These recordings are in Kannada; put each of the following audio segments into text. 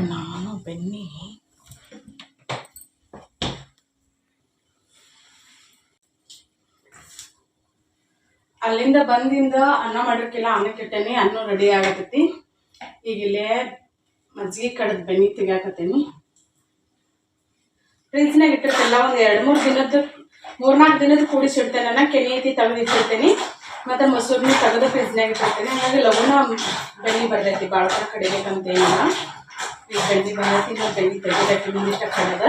ನಾನು ಬೆನ್ನಿ ಅಲ್ಲಿಂದ ಬಂದಿಂದ ಅನ್ನ ಮಾಡಿರ್ಕಿಲ್ಲ, ಅನ್ನಕ್ಕೆ ಇಟ್ಟೇನಿ. ಅನ್ನ ರೆಡಿ ಆಗತೈತಿ. ಈಗ ಇಲ್ಲೇ ಮಜ್ಜಿಗೆ ಕಡದ್ ಬೆನ್ನಿ ತೆಗಿಯಾಕತ್ತೇನಿ. ಫ್ರಿಜ್ನಾಗ ಇಟ್ಟಿರ್ತಿಲ್ಲ, ಒಂದು 2-3 ದಿನದ 3-4 ದಿನದ ಕೂಡಿಸಿಡ್ತೇನೆ. ನಾನು ಕೆನೆ ಐತಿ ತೆಗೆದಿಟ್ಟಿರ್ತೇನೆ, ಮತ್ತು ಮೊಸರನ್ನ ತೆಗೆದು ಫ್ರಿಜ್ನಾಗ ಇಟ್ಟಿರ್ತೇನೆ. ಹಾಗಾಗಿ ಲಗುನ ಬೆನ್ನಿ ಬರ್ತೈತಿ. ಭಾಳ ಥರ ಕಡಿಬೇಕಂತ ಏನಿಲ್ಲ. ಈಗ ಬೆನ್ನಿ ಬಂದೈತಿ, ನಾವು ಬೆನ್ನಿ ತೆಗಿಬೇಕು. ಇನ್ನಿಷ್ಟ ಕಡದ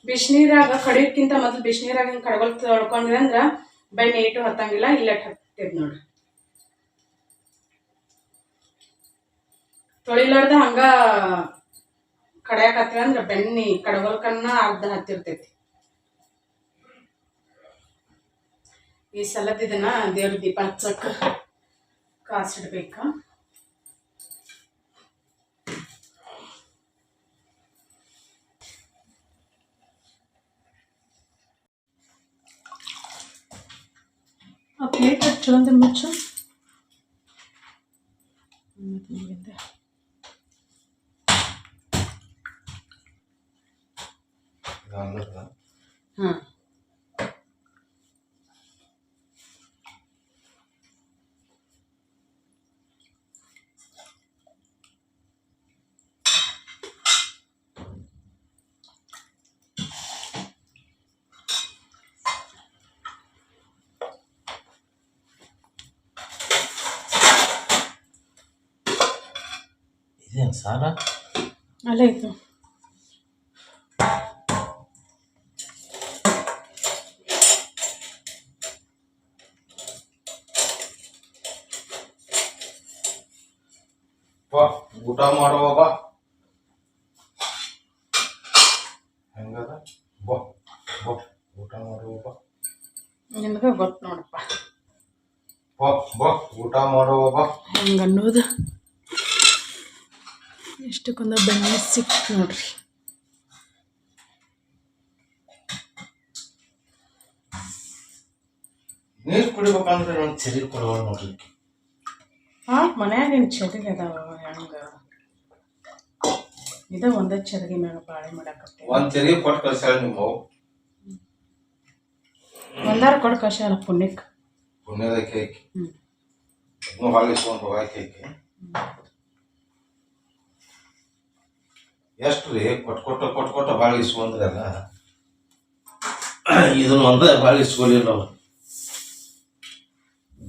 ಬಿಸಿನೀರಾಗ ಕಡಿಯೋಕ್ಕಿಂತ ಮೊದಲು ಬಿಸಿನೀರಾಗ ಕಡಗಲ್ ತೊಳ್ಕೊಂಡ್ರಿ ಅಂದ್ರೆ ಬೆನ್ನಿ ಏಟು ಹತ್ತಂಗಿಲ್ಲ. ಇಲ್ಲ ಹತ್ತೈತಿ ನೋಡ್ರಿ. ತೊಳಿಲಾರ್ದ ಹಂಗ ಕಡಿಯಾಕತ್ತೀವಿ ಅಂದ್ರೆ ಬೆನ್ನಿ ಕಡಗಲ್ಕನ್ನ ಅರ್ಧ ಹತ್ತಿರ್ತೈತಿ. ಈ ಸಲದ ಇದನ್ನ ದೇವ್ರ ದೀಪ ಹಚ್ಚಕ್ಕ ಕಾಸಿಡ್ಬೇಕ. ಆ ಪ್ಲೇಟ್ ಚಲೋ ಮುಚ್ಚು. ಹಾಂ, ಇದೇನು ಸಾಲ ಅಲ್ಲೇ ಇತ್ತು. ಊಟ ಮಾಡುವ ಬಾ. ಹೆಂಗದ ಬಾ ಬಾ ಊಟ ಮಾಡುವ ಬಾ. ನಿಮ್ಗೆ ಗೊತ್ತು ನೋಡಪ್ಪ ಬಾ ಬಾ ಊಟ ಮಾಡುವ ಬಾ. ಹೆಂಗನ್ನೋದು ಎಷ್ಟಕ್ಕೊಂದ ಬೆಣ್ಣೆ ಸಿಕ್ತು ನೋಡ್ರಿ. ನೀರು ಕುಡಿಬೇಕಂದ್ರೆ ನಾನು ಚರಿ ಕೊಡುವ ನೋಡ್ರಿ. ಹಾಂ, ಮನ್ಯಾಗ ಏನು ಚರಿಗೆ ಅದಾವ. ಹೆಂಗೆ ಇದ ಒಂದೇ ಚರಿಗೆ ಮ್ಯಾಗ ಬಾಳೆ ಮಾಡಾಕತ್ತೀವಿ. ಒಂದು ಚರಿ ಕೊಟ್ಟು ಕಳ್ಸ್ಯಾಳ ನಿಮ್ಮ ಒಂದಾರ ಕೊಟ್ಟು ಕಳ್ಸ್ಯಾಳ ಪುಣ್ಯಕ್ಕೆ. ಪುಣ್ಯದ ಕೇಕ್ ಇನ್ನೂ ಹಾಲಿಸ್ಕೊಂಡು ಹೋಗ ಕೇಕ್ ಎಷ್ಟು ರೀ ಕೊಟ್ಟು ಭಾಳ ಇಸ್ಕೊಂಡ್ರಲ್ಲ. ಇದನ್ನ ಒಂದೇ ಭಾಳ ಇಸ್ಕೊಲಿಲ್ಲ ಅವ್ರು.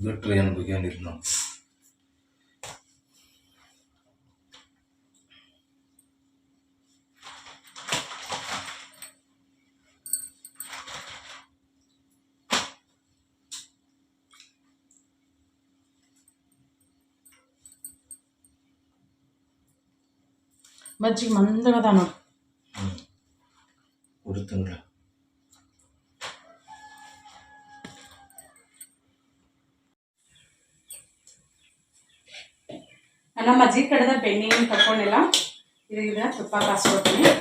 ಬಿಟ್ರಿ ಏನು ಬೇಕೇನಿದ್ ನಾವು. ಮಜ್ಜಿಗೆ ಮಂದಗದ ನೋಡಿ. ಕುಡಿತೀನಿ. ನನ್ನ ಮಜ್ಜಿಗೆ ಕಡೆದ ಬೆಣ್ಣೆ ತಗೊಂಡಿಲ್ಲ. ಇದನ್ನ ತುಪ್ಪ ಕಾಸ್ಕೊತೀನಿ.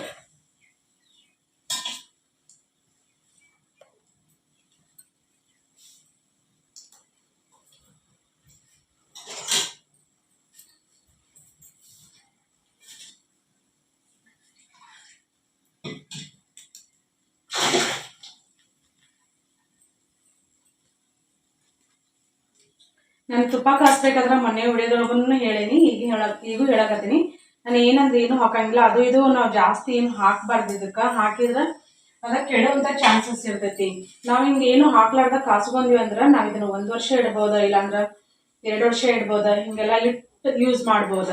ನಾನು ತುಪ್ಪ ಕಾಸ್ಬೇಕಾದ್ರೆ ಮನೆ ಹೊಡೆಯೋದ್ರೊಳಗೂ ಹೇಳೀನಿ, ಈಗೂ ಹೇಳಕತ್ತೀನಿ. ನಾನು ಏನಂದ್ರೆ ಏನು ಹಾಕಂಗಿಲ್ಲ. ಅದು ಇದು ನಾವು ಜಾಸ್ತಿ ಏನು ಹಾಕ್ಬಾರ್ದು. ಇದಕ್ಕೆ ಹಾಕಿದ್ರೆ ಅದ ಕೆಡುವಂಥ ಚಾನ್ಸಸ್ ಇರ್ತೈತಿ. ನಾವು ಹಿಂಗೆ ಏನು ಹಾಕ್ಲಾರ್ದ ಕಾಸ್ಕೊಂಡ್ವಿ ಅಂದ್ರೆ ನಾವು ಇದನ್ನ 1 ವರ್ಷ ಇಡ್ಬೋದ, ಇಲ್ಲಾಂದ್ರೆ 2 ವರ್ಷ ಇಡ್ಬೋದ, ಹಿಂಗೆಲ್ಲ ಇಟ್ಟು ಯೂಸ್ ಮಾಡ್ಬೋದ.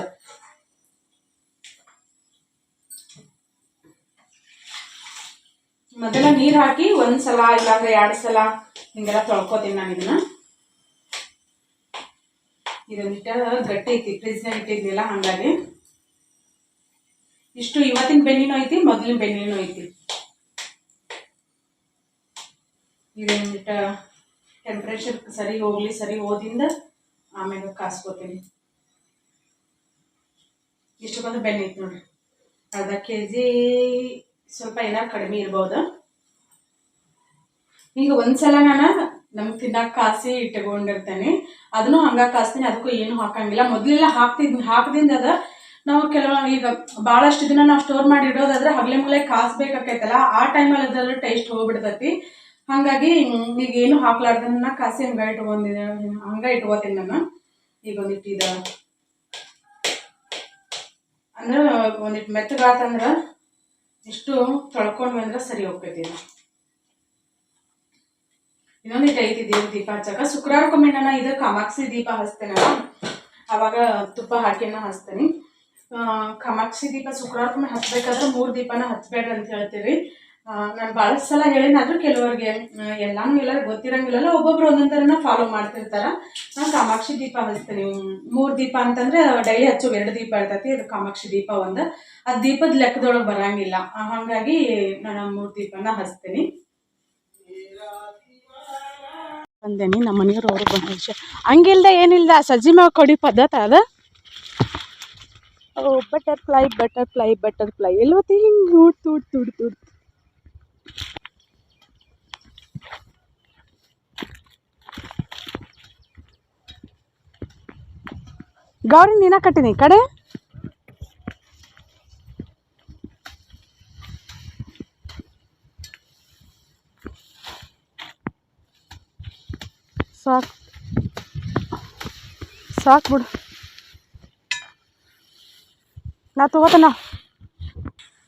ಮೊದಲ ನೀರು ಹಾಕಿ 1 ಸಲ ಇಲ್ಲಾಂದ್ರೆ 2 ಸಲ ಹಿಂಗೆಲ್ಲ ತೊಳ್ಕೊತೀನಿ ನಾನು ಇದನ್ನ. ಇದೊಂದಿಟ್ಟ ಗಟ್ಟಿ ಐತಿ, ಫ್ರಿಜ್ನಾಗ ಇಟ್ಟಿದ್ನಿಲ್ಲ, ಹಂಗಾಗಿ ಇಷ್ಟು ಇವತ್ತಿನ ಬೆನ್ನಿನೂ ಐತಿ, ಮೊದಲಿನ ಬೆನ್ನಿನೂ ಐತಿ. ಇದೊಂದಿಟ್ಟ ಟೆಂಪ್ರೇಚರ್ ಸರಿ ಹೋಗ್ಲಿ, ಸರಿ ಹೋದಿಂದ ಆಮೇಲೆ ಕಾಸ್ಕೋತೀನಿ. ಇಷ್ಟು ಬಂದು ಬೆನ್ನಿ ಐತಿ ನೋಡ್ರಿ. ಅರ್ಧ kg ಸ್ವಲ್ಪ ಏನಾರು ಕಡಿಮೆ ಇರ್ಬೋದು. ಈಗ ಒಂದ್ಸಲ ನಾನು ನಮ್ಗೆ ತಿನ್ನಕ್ಕೆ ಕಾಸಿ ಇಟ್ಕೊಂಡಿರ್ತೇನೆ, ಅದನ್ನು ಹಂಗ ಕಾಸ್ತೀನಿ. ಅದಕ್ಕೂ ಏನು ಹಾಕಂಗಿಲ್ಲ. ಮೊದಲೆಲ್ಲ ಹಾಕ್ದಿಂದ ಅದ ನಾವು ಈಗ ಭಾಳಷ್ಟು ದಿನ ನಾವು ಸ್ಟೋರ್ ಮಾಡಿ ಇಡೋದಾದ್ರೆ ಹಗಲೆ ಮುಗಲೆ ಕಾಸ್ಬೇಕಾಕೈತಲ್ಲ, ಆ ಟೈಮಲ್ಲಿ ಅದ್ರ ಟೇಸ್ಟ್ ಹೋಗ್ಬಿಡ್ತೈತಿ. ಹಾಗಾಗಿ ಈಗ ಏನು ಹಾಕ್ಲಾರ್ದನ್ನ ಕಾಸಿ ಹಂಗ ಇಟ್ಕೋತೀನಿ ನಾನು. ಈಗ ಒಂದಿಟ್ಟು ಅಂದ್ರೆ ಒಂದಿಟ್ಟು ಮೆತ್ತಗಾತಂದ್ರೆ ಇಷ್ಟು ತೊಳ್ಕೊಂಡ್ವಿ ಅಂದ್ರೆ ಸರಿ ಹೋಗ್ತೈತಿ. ಇನ್ನೊಂದಿಟ್ಟು ಐತಿ ದೇವ್ರ ದೀಪ ಹಚ್ಚಾಕ. ಶುಕ್ರವಾರಕ್ಕೊಮ್ಮೆ ನಾನು ಇದು ಕಾಮಾಕ್ಷಿ ದೀಪ ಹಚ್ತೇನಲ್ಲ, ಅವಾಗ ತುಪ್ಪ ಹಾಕಿನ ಹಚ್ತೇನೆ. ಕಾಮಾಕ್ಷಿ ದೀಪ ಶುಕ್ರವಾರಕ್ಕೊಮ್ಮೆ ಹಚ್ಬೇಕಾದ್ರೆ 3 ದೀಪನ ಹಚ್ಬೇಡ್ರಿ ಅಂತ ಹೇಳ್ತೀವಿ. ನಾನು ಭಾಳ ಸಲ ಹೇಳಿನಾದ್ರೂ ಕೆಲವರಿಗೆ ಎಲ್ಲರಿಗೂ ಗೊತ್ತಿರಂಗಿಲ್ಲಲ್ಲ, ಒಬ್ಬೊಬ್ರು ಒಂದೊಂದರನ್ನ ಫಾಲೋ ಮಾಡ್ತಿರ್ತಾರ. ನಾನು ಕಾಮಾಕ್ಷಿ ದೀಪ ಹಚ್ತೀನಿ. 3 ದೀಪ ಅಂತಂದ್ರೆ ಡೈಲಿ ಹಚ್ಚೋ 2 ದೀಪ ಇರ್ತೈತಿ. ಇದು ಕಾಮಾಕ್ಷಿ ದೀಪ ಒಂದು, ಅದು ದೀಪದ ಲೆಕ್ಕದೊಳಗೆ ಬರಂಗಿಲ್ಲ. ಹಾಗಾಗಿ ನಾನು 3 ದೀಪನ ಹಚ್ತೀನಿ. ಬಂದೇನಿ ನಮ್ಮ ಮನೆಯವ್ರು ಅವ್ರಿಗೆ ಬಂದ ವಿಷಯ ಹಂಗಿಲ್ದ ಏನಿಲ್ದ ಸಜ್ಜಿ ಮ್ಯಾಗ ಕಡಿ ಪದ್ಧತಿ ಅದ. ಬಟರ್ಫ್ಲೈ ಬಟರ್ಫ್ಲೈ ಬಟರ್ಫ್ಲೈ ಎಲ್ಲವತ್ತಿ ಹಿಂಗೆ ತುಡ್ ಗೌರಿ ನೀನ ಕಟ್ಟಿನಿ ಈ ಕಡೆ. ಸಾಕು ಬಿಡು, ನಾ ತಗೋತನ.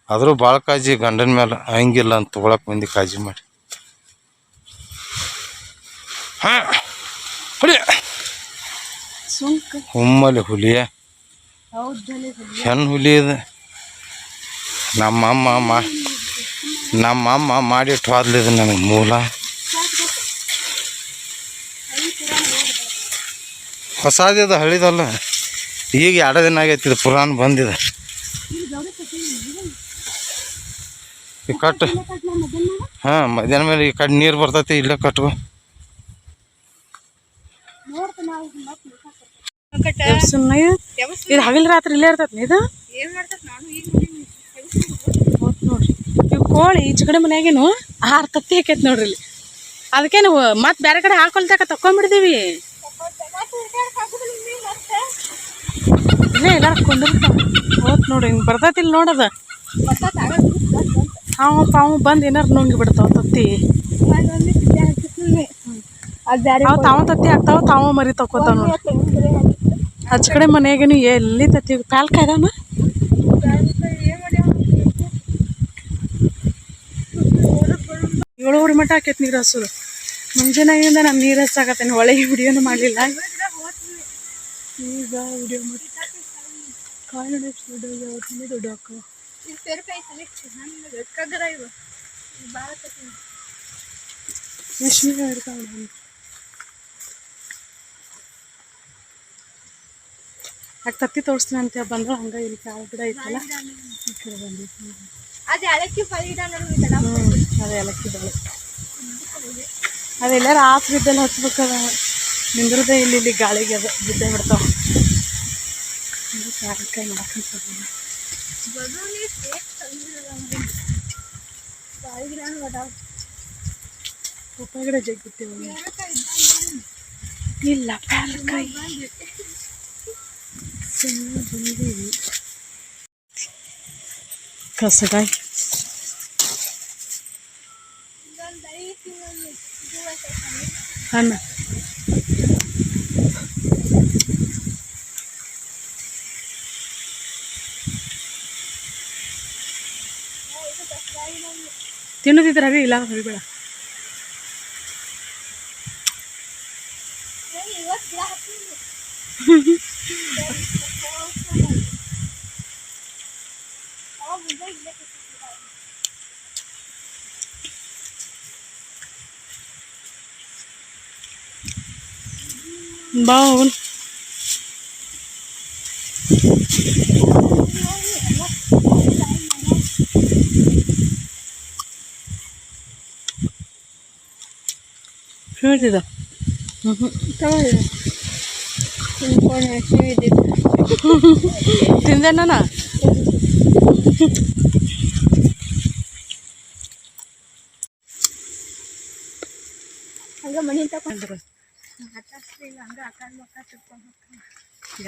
ಆದರೂ ಭಾಳ ಕಾಳಜಿ ಗಂಡನ ಮೇಲೆ, ಹಂಗಿಲ್ಲ ಅಂತ ತೊಗೊಳಕ್ ಮಂದಿ ಕಾಳಜಿ ಮಾಡಿ. ಹಾಂ ಹುಲಿ ಹುಮ್ಮಲಿ ಹುಲಿಯ ಹೆಣ್ಣು ಹುಲಿ ಇದೆ. ನಮ್ಮಮ್ಮ ಮಾಡಿಟ್ಟು ಹೋದ್ಲಿದೆ ನನಗೆ ಮೂಲ. ಹೊಸದಿದೆ, ಹಳಿದಲ್ಲ. ಈಗ 2 ದಿನ ಆಗೈತಿ, ಇದು ಪುರಾಣ ಬಂದಿದೆ. ಈ ಕಟ್ಟು ಹಾಂ ಮಧ್ಯಾಹ್ನ ಮೇಲೆ ಈ ಕಡೆ ನೀರು ಬರ್ತೈತಿ, ಇಲ್ಲೇ ಕಟ್ಕೊ. ಇದು ಹಗಲ್ ರಾತ್ರಿ ಇಲ್ಲೇ ಇರ್ತೈತಿ. ಇದು ನೋಡ್ರಿ, ಇವು ಕೋಳಿ ಈಚೆ ಕಡೆ ಮನ್ಯಾಗೇನು 6 ತತ್ತಿ ಹಾಕೈತಿ ನೋಡ್ರಿ ಇಲ್ಲಿ. ಅದಕ್ಕೆ ನಾವು ಮತ್ತೆ ಬೇರೆ ಕಡೆ ಹಾಕೊಳ್ತಾಕ ತಕೊಂಡ್ಬಿಡ್ತೀವಿ. ಇಲ್ಲೇ ಎಲ್ಲಾರ ಕೊಂಡಿರ್ತಾವ. ನೋಡ್ರಿ ಹಿಂಗೆ ಬರ್ತೈತಿ ಇಲ್ಲಿ ನೋಡದ. ಪಾವು ಬಂದು ಏನಾರು ನುಂಗಿ ಬಿಡ್ತಾವ ತತ್ತಿ. ತಾವು ತತ್ತಿ ಹಾಕ್ತಾವ, ತಾವು ಮರಿ ತಕೋತಾವ ನೋಡ್ರಿ. ಆಚ ಕಡೆ ಮನೆಯಾಗೇನು ಎಲ್ಲಿ ತತ್ತಿ ಪ್ಯಾಲ್ಕ ಇದಾನ. ಏಳುವರೆ ಮಟ್ಟ ಆಕೈತಿ ನೀರು ಹಸೋದು. ಮುಂಜಾನೆಯಿಂದ ನಾನು ನೀರು ಹಚ್ಚಾಕತ್ತೇನೆ, ಒಳಗೆ ವಿಡಿಯೋನು ಮಾಡಲಿಲ್ಲ. ಈಗ ವಿಡಿಯೋ ಮಾಡಿ ಕಾಯಿ ದುಡ್ಡು ಹಾಕ ಯಾಕೆ ತತ್ತಿ ತೋರಿಸ್ತೀನಿ ಅಂತ ಬಂದ್ರೆ ಹಂಗೆ ಇಲ್ಲಿ ಕಾಳು ಗಿಡ ಐತಲ್ಲ, ಈ ಕಡೆ ಬಂದಿತ್ತು. ಅದು ಏಲಕ್ಕಿ ಬಾಳೆ, ಅದೆಲ್ಲ ರಾತ್ರಿ ಇದ್ದಲ್ಲಿ ಹಚ್ಬೇಕದ. ನಿಂದ್ರದೆ ಇಲ್ಲಿ ಗಾಳಿಗೆ ಅದು ಬಿದ್ದೆ ಬಿಡ್ತಾವ. ಕಾಯಿ ಮಾಡಕ್ಕಂತ ಪಪ್ಪಾಯ ಗಿಡ ಜಗ್ಗಿತ್ತೇವ ಇಲ್ಲ. ಪ್ಯಾಲ್ಕಾಯಿ ಬಂದೀವಿ. ಕಸಗಾಯಿ ಅನ್ನ ತಿನ್ನೋದಿದ್ರಾಗ ಇಲ್ಲ ಹೊರಬೇಡ. ಬಾ ಅವನು ಹೇಳ್ತಿದ್ದ ತಿಂದೆ ನಾನು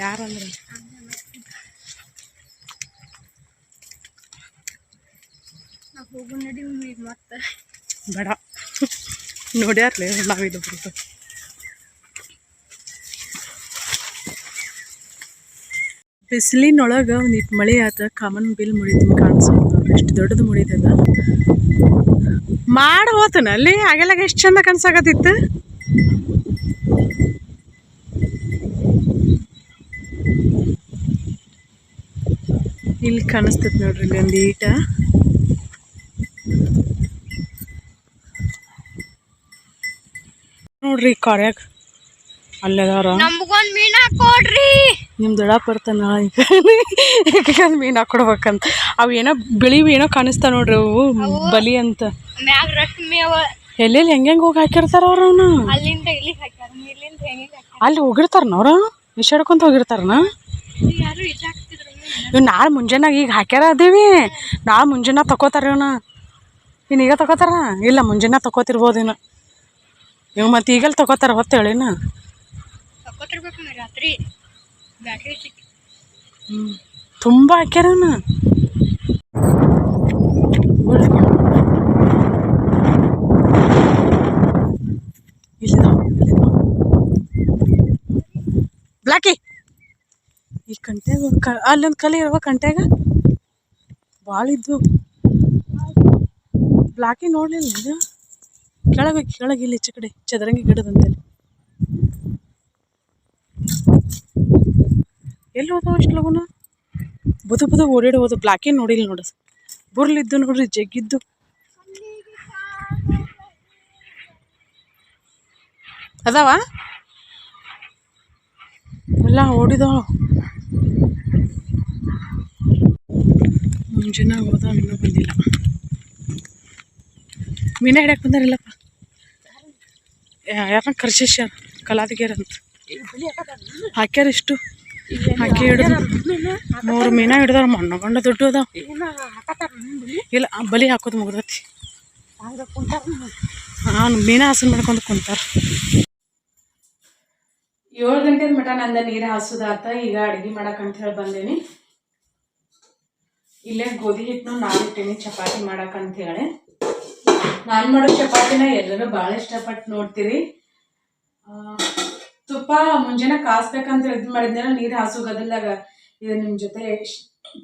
ಯಾರಂದ್ರೆ ಹೋಗು ನಡಿ ಮತ್ತೆ ಬೇಡ ನೋಡ್ಯಾರ್ಲೆ ನಾವಿದು ಬರ್ತದೆ. ಬಿಸಿಲಿನೊಳಗೆ ಒಂದಿಟ್ಟು ಮಳೆ ಆತ ಕಾಮನ್ ಬಿಲ್ ಮುಡಿದು ಕಾಣಿಸೋದು ಎಷ್ಟು ದೊಡ್ಡದು ಮುಡಿತದ ಮಾಡಿ ಹೋತನ ಅಲ್ಲಿ ಆಗೆಲ್ಲಾಗ ಎಷ್ಟು ಚಂದ ಕಾಣಿಸಾಕತ್ತಿತ್ತು. ಇಲ್ಲಿ ಕಾಣಿಸ್ತೈತಿ ನೋಡ್ರಿ ಇಲ್ಲಿ ಒಂದು ಈಟ ನೋಡ್ರಿ ಕಾರ್ಯಾಗ ಅಲ್ಲದಾರ. ನಮ್ಗೊಂದ್ ಮೀನ್ ಹಾಕೊಡ್ರಿ. ನಿಮ್ ದೊಡ್ಡ ಬರ್ತಾನ ಈಗ ಮೀನು ಹಾಕೊಡ್ಬೇಕಂತ. ಅವು ಏನೋ ಬಿಳಿವು ಏನೋ ಕಾಣಿಸ್ತಾವ ನೋಡ್ರಿ ಅವು ಬಲಿ ಅಂತ. ಮ್ಯಾಗ ರಟ್ ಮೇವ ಎಲ್ಲೆಲ್ಲಿ ಹೆಂಗೆ ಹೋಗಿ ಹಾಕಿರ್ತಾರ ಅವ್ರ ಅವನ್ನ ಅಲ್ಲಿಂದ ಇಲ್ಲಿಗೆ ಹಾಕ್ಯಾರ. ಇಲ್ಲಿಂದ ಹೆಂಗಿಗೆ ಹಾಕ್ಯಾರ ಅಲ್ಲಿ ಹೋಗಿರ್ತಾರನ ಅವ್ರ ಇಷ್ಟಾಡ್ಕೊಂತ ಹೋಗಿರ್ತಾರನ. ಯಾರು ಇದಾಗ್ತಿದ್ರು ಇವ್ ನಾಳೆ ಮುಂಜಾನಾಗ ಈಗ ಹಾಕ್ಯಾರ ಅದೇವಿ ನಾಳೆ ಮುಂಜಾನ ತಗೋತಾರ ಇವನ. ಇನ್ನು ಈಗ ತಗೋತಾರ ಇಲ್ಲ ಮುಂಜಾನೆ ತಗೋತಿರ್ಬೋದು ಇನ್ನು ಇವ್ ಮತ್ತೆ ಈಗಲ್ಲಿ ತಗೋತಾರ ಹೊತ್ತೇಳಿನ ತಗೋತಿರ್ಬೇಕು ರಾತ್ರಿ ಬ್ಯಾಟ್ರಿ ಸಿಕ್ಕಿ. ತುಂಬ ಹಾಕ್ಯಾರ ಇವನ. ಬ್ಲಾಕಿ ಈ ಕಂಟ್ಯಾಗ ಅಲ್ಲೊಂದು ಕಲೆ ಇರುವ ಕಂಟ್ಯಾಗ ಭಾಳ ಇದ್ದು ಬ್ಲಾಕಿ ನೋಡ್ಲಿಲ್ಲ ಇದು ಕೆಳಗೆ ಇಲ್ಲಿ ಈಚೆ ಕಡೆ ಚದರಂಗಿ ಗಿಡದಂತೆಲ್ಲ ಎಲ್ಲಿ ಹೋದವ ಅಷ್ಟು ಲಗುನ ಬುದು ಓಡಾಡಿ ಹೋದ. ಬ್ಲಾಕಿ ನೋಡಿಲ್ಲ ನೋಡ ಬುರ್ಲಿದ್ದು ನೋಡ್ರಿ ಜಗ್ಗಿದ್ದು. ಅದಾವ ಎಲ್ಲ ಓಡಿದವ ಮುಂಜಾನೆ ಹೋದ ಇನ್ನೂ ಬಂದಿಲ್ಲ. ಮೀನ ಹಿಡ್ಯಾಕೆ ಬಂದಾರಿಲ್ಲಪ್ಪ ಯಾರನ್ನ ಕರ್ಶಿಸ್ಯಾರ ಕಲಾದಿಗ್ಯಾರ ಅಂತ ಹಾಕ್ಯಾರ. ಇಷ್ಟು ಹಾಕಿ ಹಿಡಿದು 3 ಮೀನ ಹಿಡ್ದಾರ. ಮಣ್ಣಗೊಂಡ ದುಡ್ಡು ಅದಾವ. ಇಲ್ಲ ಬಲಿ ಹಾಕೋದು ಮುಗ್ದತಿ. ಹಾಂ ಮೀನ ಹಾಸನ್ ಮಾಡ್ಕೊಂಡು ಕುಂತಾರ. 7 ಗಂಟೆ ಮಟ ನಂದ ನೀರು ಹಾಸೋದಾತ. ಈಗ ಅಡುಗೆ ಮಾಡಕ್ಕಂತ ಹೇಳಿ ಬಂದೇನಿ. ಇಲ್ಲೇ ಗೋಧಿ ಹಿಟ್ಟನ್ನು ನಾನಿಟ್ಟೇನಿ ಚಪಾತಿ ಮಾಡಕ್ಕಂತ ಹೇಳಿ. ನಾನು ಮಾಡೋ ಚಪಾತಿನ ಎಲ್ಲರೂ ಭಾಳ ಇಷ್ಟಪಟ್ಟು ನೋಡ್ತೀರಿ. ತುಪ್ಪ ಮುಂಜಾನೆ ಕಾಸ್ಬೇಕಂತ ಇದು ಮಾಡಿದ್ನ ನೀರು ಹಾಸೋ ಗದಲ್ದಾಗ ಇದು ನಿಮ್ಮ ಜೊತೆ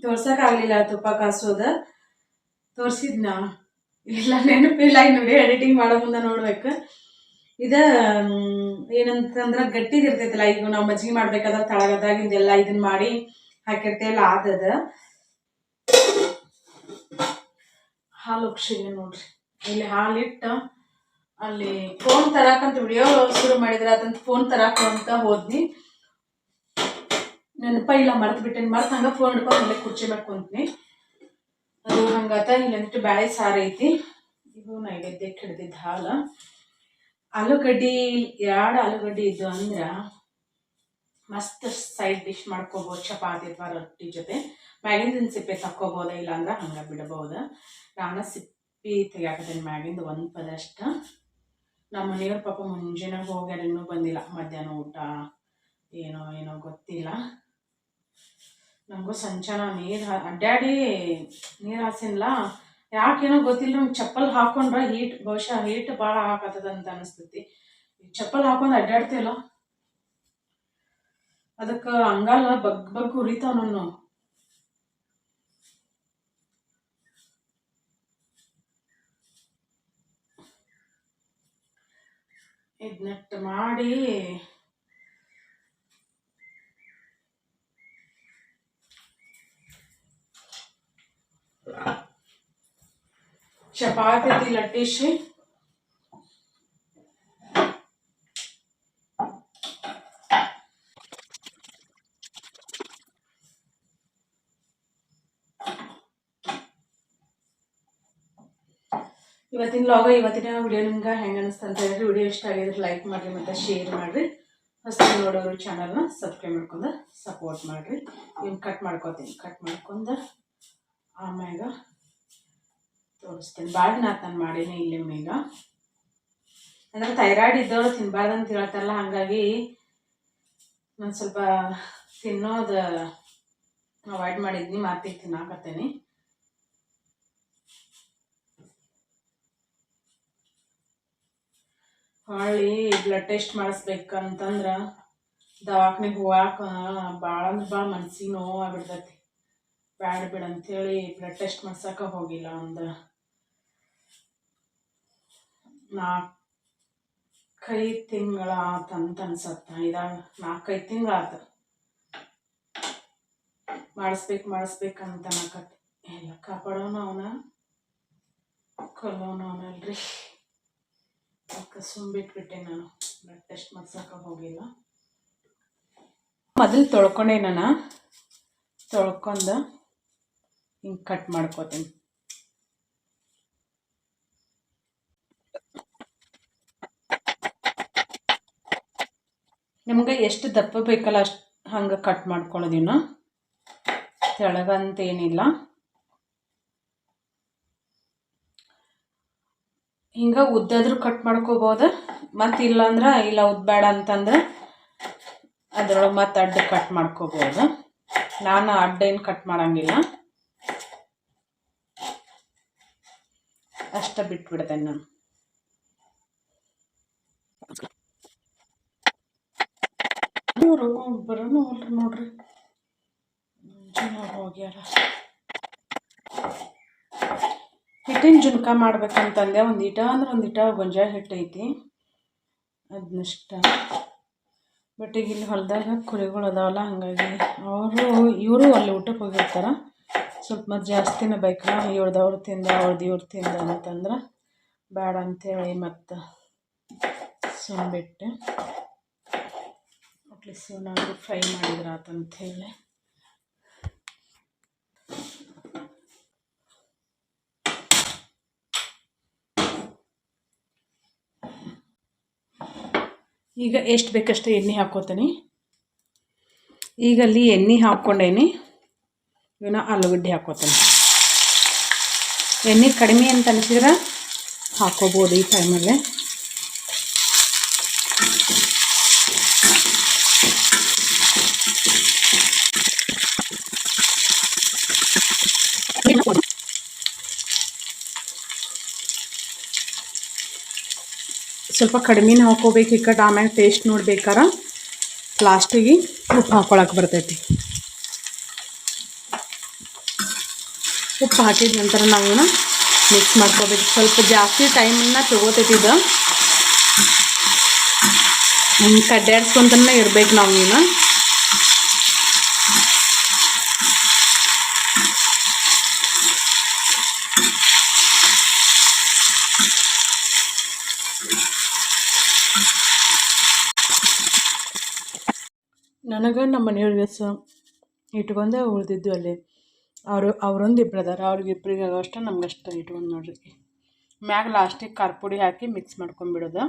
ತೋರ್ಸೋಕ್ಕಾಗಲಿಲ್ಲ. ತುಪ್ಪ ಕಾಸೋದು ತೋರಿಸಿದ್ನ ಇಲ್ಲ ನೆನಪಿಲ್ಲ. ನೋಡಿ ಎಡಿಟಿಂಗ್ ಮಾಡೋ ಮುಂದೆ ನೋಡ್ಬೇಕು. ಇದು ಏನಂತಂದ್ರೆ ಗಟ್ಟಿದಿರ್ತೈತಲ್ಲ. ಈಗ ನಾವು ಮಜ್ಜಿಗೆ ಮಾಡ್ಬೇಕಾದ್ರೆ ತಳಗದಾಗಿಂದೆಲ್ಲ ಇದನ್ನ ಮಾಡಿ ಹಾಕಿರ್ತೇವಲ್ಲ ಆದದ ಹಾಲು ಉಕ್ಷಿದೆ ನೋಡ್ರಿ. ಇಲ್ಲಿ ಹಾಲಿಟ್ಟು ಅಲ್ಲಿ ಫೋನ್ ತರಾಕಂತ ವಿಡಿಯೋ ಶುರು ಮಾಡಿದ್ರೆ ಅದಂತ ಫೋನ್ ತರಾಕ ಅಂತ ಹೋದ್ನಿ. ನೆನಪ ಇಲ್ಲ ಮರ್ತು ಬಿಟ್ಟೇನಿ. ಮರ್ತು ಹಂಗೆ ಫೋನ್ ಹಿಡ್ಕೊಂಡು ಅಲ್ಲೇ ಕುರ್ಚಿ ಮೇಲೆ ಕುಂತ್ನಿ. ಅದು ಹಂಗಾತ. ಇಲ್ಲಂತೂ ಬ್ಯಾಳೆ ಸಾರು ಐತಿ. ಇದು ನೈವೇದ್ಯಕ್ಕೆ ಹಿಡ್ದಿದ್ದು ಹಾಲು. ಆಲೂಗಡ್ಡಿ 2 ಆಲೂಗಡ್ಡಿ ಇದ್ದು ಅಂದ್ರೆ ಮಸ್ತ್ ಸೈಡ್ ಡಿಶ್ ಮಾಡ್ಕೋಬೋದು ಚಪಾತಿ ಅಥವಾ ರೊಟ್ಟಿ ಜೊತೆ. ಮ್ಯಾಗಿಂದ ಸಿಪ್ಪೆ ತಕ್ಕೋಬೋದ, ಇಲ್ಲಾಂದ್ರೆ ಹಂಗೆ ಬಿಡಬಹುದು. ನಾನು ಸಿಪ್ಪಿ ತೆಗಿಯಾಕತ್ತೇನೆ ಮ್ಯಾಗಿಂದ 1 ಪದ ಅಷ್ಟ. ನಮ್ಮ ಮನೆಯವ್ರ ಪಾಪ ಮುಂಜಾನೆ ಹೋಗ್ಯಾರ, ಇನ್ನೂ ಬಂದಿಲ್ಲ. ಮಧ್ಯಾಹ್ನ ಊಟ ಏನೋ ಗೊತ್ತಿಲ್ಲ. ನಮಗೂ ಸಂಚಾನ ನೀರು ಅಡ್ಡಾಡಿ ನೀರು ಹಾಸಿಲ್ಲ. ಯಾಕೇನೋ ಗೊತ್ತಿಲ್ಲ. ನಮ್ಗೆ ಚಪ್ಪಲ್ ಹಾಕೊಂಡ್ರೆ ಬಹುಶಃ ಹೀಟ್ ಭಾಳ ಹಾಕತ್ತದ ಅಂತ ಅನಿಸ್ತೈತಿ. ಚಪ್ಪಲ್ ಹಾಕೊಂಡು ಅಡ್ಡಾಡ್ತೀವಲ್ಲ ಅದಕ್ಕೆ ಅಂಗಾಲ ಬಗ್ ಉರಿತಾವ ನಾನು. ಇದನ್ನಟ್ಟು ಮಾಡಿ ಚಪಾತಿ ಲಟ್ಟಿಸಿ ಇವತ್ತಿನ ವ್ಲಾಗ್, ಇವತ್ತಿನ ವಿಡಿಯೋ ನಿಮ್ಗೆ ಹೆಂಗೆ ಅನಿಸ್ತು ಅಂತ ಹೇಳಿದ್ರೆ, ವಿಡಿಯೋ ಇಷ್ಟ ಆಗಿದ್ರೆ ಲೈಕ್ ಮಾಡಿರಿ ಮತ್ತು ಶೇರ್ ಮಾಡಿರಿ. ಹೊಸದಾಗಿ ನೋಡೋರು ಚಾನಲ್ನ ಸಬ್ಸ್ಕ್ರೈಬ್ ಮಾಡ್ಕೊಂಡು ಸಪೋರ್ಟ್ ಮಾಡಿರಿ. ಇನ್ನು ಕಟ್ ಮಾಡ್ಕೊಂಡು ಆಮ್ಯಾಗ ತೋರಿಸ್ತೀನಿ. ಭಾಳ ನಾನು ಮಾಡೀನಿ ಇಲ್ಲಿ ಈಗ. ಅಂದರೆ ಥೈರಾಯ್ಡ್ ಇದ್ದವರು ತಿನ್ನಬಾರ್ದು ಅಂತ ಹೇಳ್ತಾರಲ್ಲ, ಹಾಗಾಗಿ ನಾನು ಸ್ವಲ್ಪ ತಿನ್ನೋದು ಅವಾಯ್ಡ್ ಮಾಡಿದ್ನಿ, ಮಾತಿಗೆ ತಿನ್ನಾಕತ್ತೇನೆ. ಹೊಳ್ಳಿ ಬ್ಲಡ್ ಟೆಸ್ಟ್ ಮಾಡಿಸ್ಬೇಕಂತಂದ್ರೆ ದವಾಖಾನೆಗೆ ಹೋಗಾಕ ಭಾಳ ಅಂದ್ರೆ ಭಾಳ ಮನ್ಸಿಗೆ ನೋವು ಆಗ್ಬಿಡ್ತೈತಿ. ಬ್ಯಾಡ ಬಿಡ ಅಂಥೇಳಿ ಬ್ಲಡ್ ಟೆಸ್ಟ್ ಮಾಡ್ಸಕ್ಕೆ ಹೋಗಿಲ್ಲ. ಒಂದು 4-5 ತಿಂಗಳ ಆತಂತ ಅನ್ಸತ್ತ. 4-5 ತಿಂಗಳಾತು ಮಾಡಿಸ್ಬೇಕಂತ ಅನ್ನಕತ್ತಿ. ಎಲ್ಲ ಕಾಪಾಡೋನು ಅವನ, ಕೊಲ್ಲೋನು ಅವನಲ್ರಿ. ಅದಕ್ಕೆ ಸುಮ್ಬಿಟ್ಬಿಟ್ಟೆ ನಾನು, ಬ್ಲಡ್ ಟೆಸ್ಟ್ ಮಾಡ್ಸಕ್ಕೆ ಹೋಗಿಲ್ಲ. ಮೊದಲು ತೊಳ್ಕೊಂಡೆ ನಾನು, ತೊಳ್ಕೊಂಡು ಹಿಂಗೆ ಕಟ್ ಮಾಡ್ಕೋತೀನಿ. ನಿಮ್ಗೆ ಎಷ್ಟು ದಪ್ಪ ಬೇಕಲ್ಲ ಅಷ್ಟು ಹಂಗೆ ಕಟ್ ಮಾಡ್ಕೊಳ್ಳೋದಿನ, ತೆಳಗಂತೇನಿಲ್ಲ. ಹಿಂಗೆ ಉದ್ದಾದ್ರೂ ಕಟ್ ಮಾಡ್ಕೋಬೋದು, ಮತ್ತು ಇಲ್ಲಾಂದ್ರೆ ಇಲ್ಲ ಉದ್ದಬೇಡ ಅಂತಂದ್ರೆ ಅದ್ರೊಳಗೆ ಮತ್ತೆ ಅಡ್ಡ ಕಟ್ ಮಾಡ್ಕೋಬೋದು. ನಾನು ಅಡ್ಡ ಏನು ಕಟ್ ಮಾಡೋಂಗಿಲ್ಲ, ಅಷ್ಟ ಬಿಟ್ಬಿಡ್ತೇನೆ ನಾನು. ಇವರು ಬರೋನು ಅಲ್ರಿ ನೋಡ್ರಿ, ಹೋಗ್ಯಾರ. ಹಿಟ್ಟಿನ ಜುನ್ಕ ಮಾಡ್ಬೇಕಂತಂದೆ. ಒಂದಿಟ ಗೊಂಜಾಳ ಹಿಟ್ಟು ಐತಿ, ಅದನ್ನಷ್ಟ. ಬಟ್ ಈಗ ಇಲ್ಲಿ ಹೊಲದಾಗ ಕುರಿಗಳು ಅದಾವಲ್ಲ, ಹಾಗಾಗಿ ಇವರು ಅಲ್ಲಿ ಊಟಕ್ಕೆ ಹೋಗಿರ್ತಾರೆ. ಸ್ವಲ್ಪ ಮತ್ತು ಜಾಸ್ತಿನೇ ಬೇಕಲ್ಲ, ಇವ್ರದವ್ರು ತಿಂದ ಇವ್ರು ತಿಂದ ಅಂತಂದ್ರೆ ಬೇಡ ಅಂಥೇಳಿ ಮತ್ತು ಸುಮ್ಬಿಟ್ಟೆ. ಅಟ್ಲೀಸ್ಟ್ ಇವನಾದ್ರು ಫ್ರೈ ಮಾಡಿದ್ರೆ ಆತಂಥೇಳಿ. ಈಗ ಎಷ್ಟು ಬೇಕಷ್ಟು ಎಣ್ಣೆ ಹಾಕ್ಕೋತೀನಿ. ಈಗ ಅಲ್ಲಿ ಎಣ್ಣೆ ಹಾಕ್ಕೊಂಡೇನಿ, ಇವನ್ನ ಆಲೂಗಡ್ಡೆ ಹಾಕ್ಕೋತೀನಿ. ಎಣ್ಣೆ ಕಡಿಮೆ ಅಂತ ಅನಿಸಿದ್ರೆ ಹಾಕ್ಕೋಬೋದು ಈ ಟೈಮಲ್ಲೇ. ಸ್ವಲ್ಪ ಕಡಿಮೆನೇ ಹಾಕ್ಕೋಬೇಕು, ಈ ಕಡೆ ಆಮ್ಯಾಗ ಟೇಸ್ಟ್ ನೋಡ್ಬೇಕಾರ ಲಾಸ್ಟಿಗೆ ಉಪ್ಪು ಹಾಕ್ಕೊಳಕ್ಕೆ ಬರ್ತೈತಿ. ಉಪ್ಪು ಹಾಕಿದ ನಂತರ ನಾವು ಮಿಕ್ಸ್ ಮಾಡ್ಕೋಬೇಕು. ಸ್ವಲ್ಪ ಜಾಸ್ತಿ ಟೈಮನ್ನು ತೊಗೋತೈತಿ ಇದು, ಕಡ್ಡಾಡ್ಸ್ಕೊಂತನೇ ಇರ್ಬೇಕು ನಾವು. ನನಗೆ ನಮ್ಮ ಮನೆಯವ್ರಿಗೆ ಇಟ್ಕೊಂಡೆ ಉಳಿದಿದ್ದು ಅಲ್ಲಿ. ಅವರೊಂದು ಇಬ್ಬರು ಅದಾರ, ಅವ್ರಿಗಿಬ್ಬರಿಗೆ ಅಷ್ಟೇ, ನಮ್ಗಷ್ಟೇ ಇಟ್ಕೊಂಡು ನೋಡ್ರಿ. ಮ್ಯಾಗ ಲಾಸ್ಟಿಗೆ ಖಾರ ಪುಡಿ ಹಾಕಿ ಮಿಕ್ಸ್ ಮಾಡ್ಕೊಂಬಿಡೋದು.